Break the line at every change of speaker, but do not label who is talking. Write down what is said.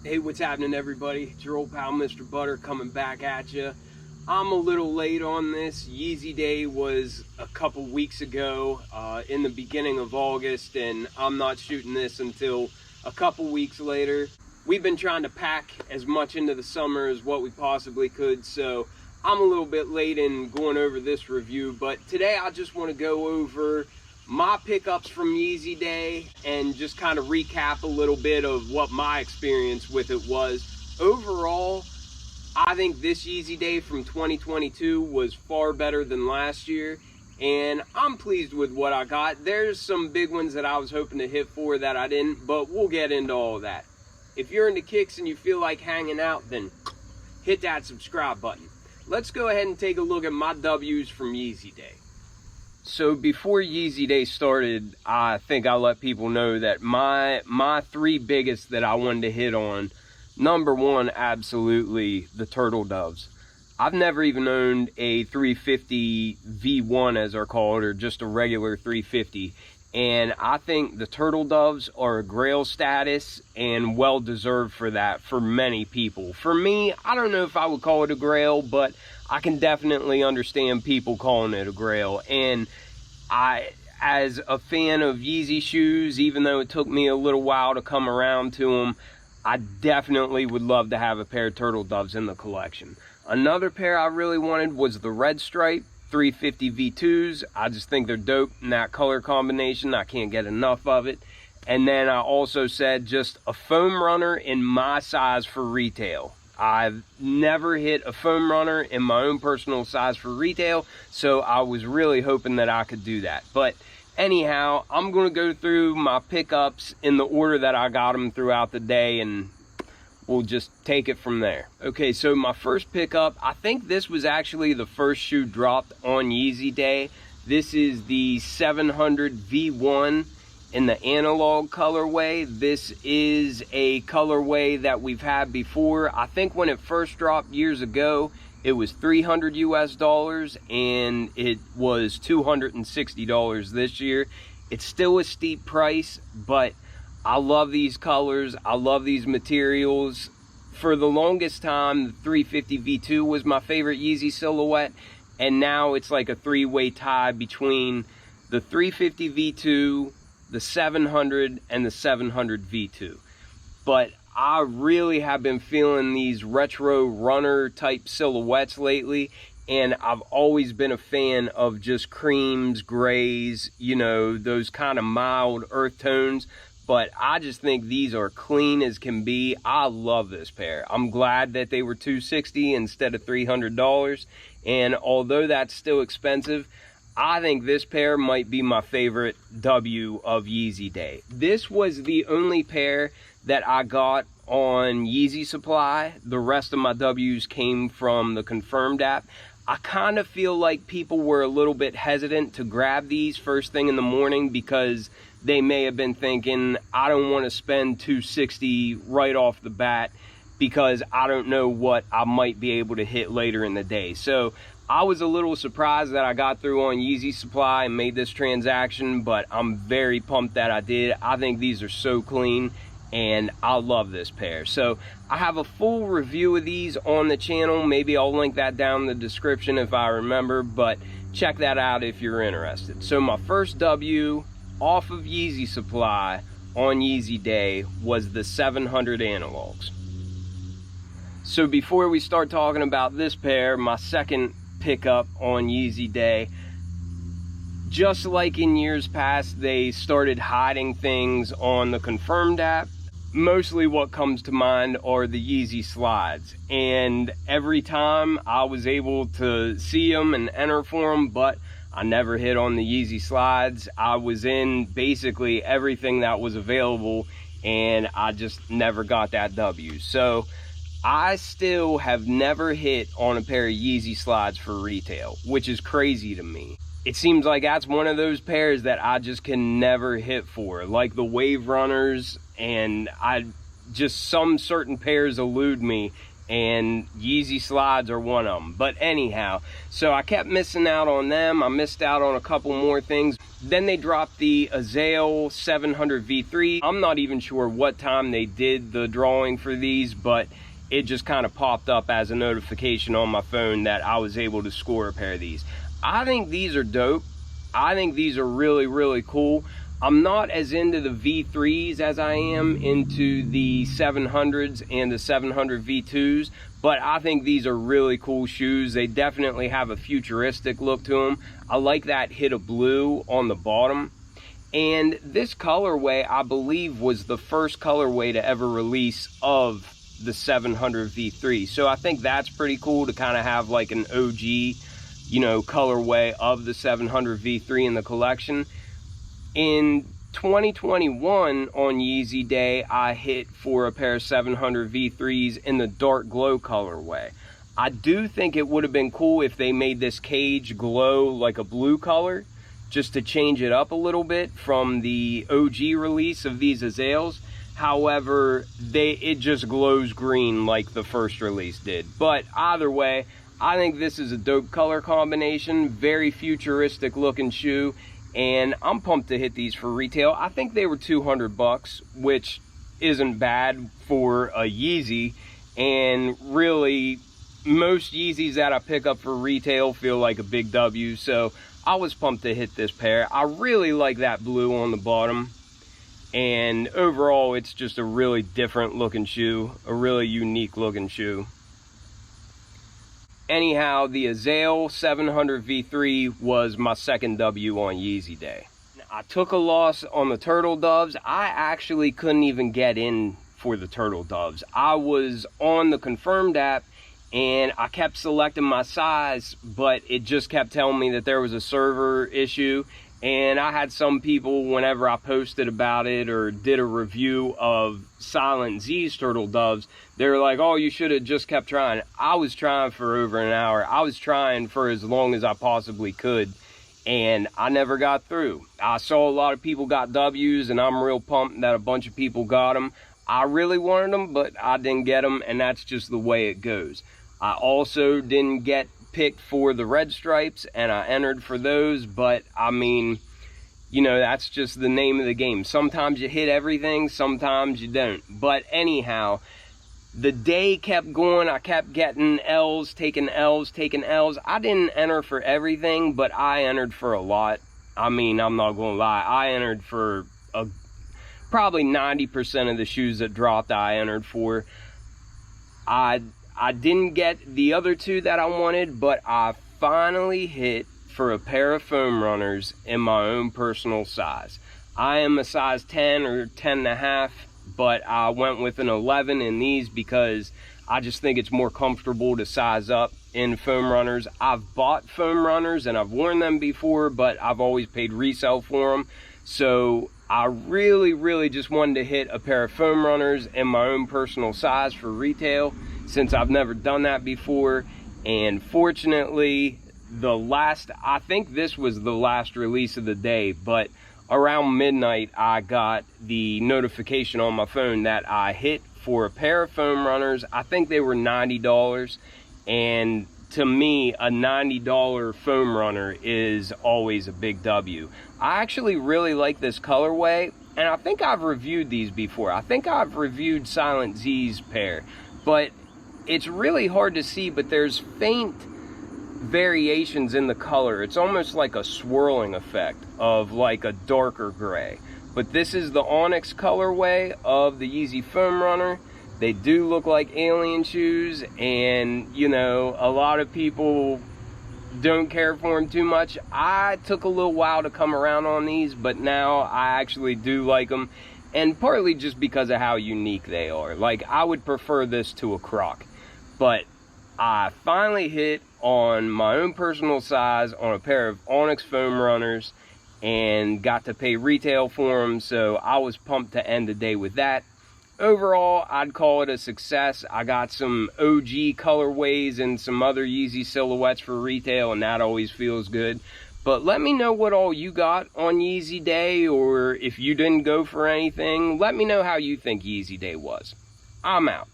Hey, what's happening, everybody? It's your old pal Mr. Butter coming back at you. I'm a little late on this. Yeezy Day was a couple weeks ago in the beginning of August, and I'm not shooting this until a couple weeks later. We've been trying to pack as much into the summer as what we possibly could, so I'm a little bit late in going over this review, but today I just want to go over my pickups from Yeezy Day and just kind of recap a little bit of what my experience with it was. Overall, I think this Yeezy Day from 2022 was far better than last year, and I'm pleased with what I got. There's some big ones that I was hoping to hit for that I didn't, but we'll get into all of that. If you're into kicks and you feel like hanging out, then hit that subscribe button. Let's go ahead and take a look at my W's from Yeezy Day. So before Yeezy Day started, I think I let people know that my three biggest that I wanted to hit on. Number one, absolutely the Turtle Doves. I've never even owned a 350 V1 as they're called, or just a regular 350. And I think the Turtle Doves are a grail status and well deserved for that for many people. For me, I don't know if I would call it a grail, but I can definitely understand people calling it a grail. And as a fan of Yeezy shoes, even though it took me a little while to come around to them, I definitely would love to have a pair of Turtle Doves in the collection. Another pair I really wanted was the Red Stripe 350 V2s. I just think they're dope in that color combination. I can't get enough of it. And then I also said just a foam runner in my size for retail. I've never hit a foam runner in my own personal size for retail, so I was really hoping that I could do that. But anyhow, I'm going to go through my pickups in the order that I got them throughout the day, and we'll just take it from there. Okay, so my first pickup, I think this was actually the first shoe dropped on Yeezy Day. This is the 700 V1 in the analog colorway. This is a colorway that we've had before. I think when it first dropped years ago, it was $300 US, and it was $260 this year. It's still a steep price, but I love these colors. I love these materials. For the longest time, the 350 V2 was my favorite Yeezy silhouette, and now it's like a three-way tie between the 350 V2, the 700, and the 700 V2. But I really have been feeling these retro runner type silhouettes lately, and I've always been a fan of just creams, grays, you know, those kind of mild earth tones. But I just think these are clean as can be. I love this pair. I'm glad that they were $260 instead of $300. And although that's still expensive, I think this pair might be my favorite W of Yeezy Day. This was the only pair that I got on Yeezy Supply. The rest of my W's came from the Confirmed app. I kind of feel like people were a little bit hesitant to grab these first thing in the morning because they may have been thinking, I don't want to spend $260 right off the bat because I don't know what I might be able to hit later in the day. So I was a little surprised that I got through on Yeezy Supply and made this transaction, but I'm very pumped that I did. I think these are so clean, and I love this pair. So I have a full review of these on the channel. Maybe I'll link that down in the description if I remember, but check that out if you're interested. So my first W off of Yeezy Supply on Yeezy Day was the 700 analogs. So before we start talking about this pair, my second pickup on Yeezy Day, just like in years past, they started hiding things on the Confirmed app. Mostly what comes to mind are the Yeezy slides, and every time I was able to see them and enter for them, but I never hit on the Yeezy slides. I was in basically everything that was available, and I just never got that W. So I still have never hit on a pair of Yeezy slides for retail, which is crazy to me. It seems like that's one of those pairs that I just can never hit for, like the Wave Runners, and some certain pairs elude me, and Yeezy slides are one of them. But anyhow, so I kept missing out on them. I missed out on a couple more things. Then they dropped the Azale 700 V3. I'm not even sure what time they did the drawing for these, but it just kind of popped up as a notification on my phone that I was able to score a pair of these. I think these are dope. I think these are really, really cool. I'm not as into the V3s as I am into the 700s and the 700 V2s, but I think these are really cool shoes. They definitely have a futuristic look to them. I like that hit of blue on the bottom. And this colorway, I believe, was the first colorway to ever release of the 700 V3. So I think that's pretty cool to kind of have like an OG, you know, colorway of the 700 V3 in the collection. In 2021 on Yeezy Day, I hit for a pair of 700 V3s in the dark glow colorway. I do think it would have been cool if they made this cage glow like a blue color, just to change it up a little bit from the OG release of these Azales. However, it just glows green like the first release did. But either way, I think this is a dope color combination, very futuristic looking shoe, and I'm pumped to hit these for retail. I think they were 200 bucks, which isn't bad for a Yeezy, and really most Yeezys that I pick up for retail feel like a big W, so I was pumped to hit this pair. I really like that blue on the bottom, and overall it's just a really different looking shoe, a really unique looking shoe. Anyhow, the Azale 700 V3 was my second W on Yeezy Day. I took a loss on the Turtle Doves. I actually couldn't even get in for the Turtle Doves. I was on the Confirmed app and I kept selecting my size, but it just kept telling me that there was a server issue. And I had some people, whenever I posted about it or did a review of Silent Z's Turtle Doves, they were like, oh, you should have just kept trying. I was trying for over an hour. I was trying for as long as I possibly could, and I never got through. I saw a lot of people got W's, and I'm real pumped that a bunch of people got them. I really wanted them, but I didn't get them, and that's just the way it goes. I also didn't get picked for the red stripes, and I entered for those, but I mean, you know, that's just the name of the game. Sometimes you hit everything, sometimes you don't. But anyhow, the day kept going. I kept getting L's, taking L's, taking L's. I didn't enter for everything, but I entered for a lot. I mean, I'm not gonna lie, I entered for probably 90% of the shoes that dropped I entered for. I didn't get the other two that I wanted, but I finally hit for a pair of foam runners in my own personal size. I am a size 10 or 10 and a half, but I went with an 11 in these because I just think it's more comfortable to size up in foam runners. I've bought foam runners and I've worn them before, but I've always paid resale for them. So I really just wanted to hit a pair of foam runners in my own personal size for retail, since I've never done that before. And fortunately, I think this was the last release of the day, but around midnight I got the notification on my phone that I hit for a pair of foam runners. I think they were $90, and to me, a $90 foam runner is always a big W. I actually really like this colorway, and I think I've reviewed these before. I think I've reviewed Silent Z's pair, but it's really hard to see, but there's faint variations in the color. It's almost like a swirling effect of like a darker gray. But this is the Onyx colorway of the Yeezy foam runner. They do look like alien shoes, and you know, a lot of people don't care for them too much. I took a little while to come around on these, but now I actually do like them, and partly just because of how unique they are. Like, I would prefer this to a Croc, but I finally hit on my own personal size on a pair of Onyx foam runners and got to pay retail for them, so I was pumped to end the day with that. Overall, I'd call it a success. I got some OG colorways and some other Yeezy silhouettes for retail, and that always feels good. But let me know what all you got on Yeezy Day, or if you didn't go for anything, let me know how you think Yeezy Day was. I'm out.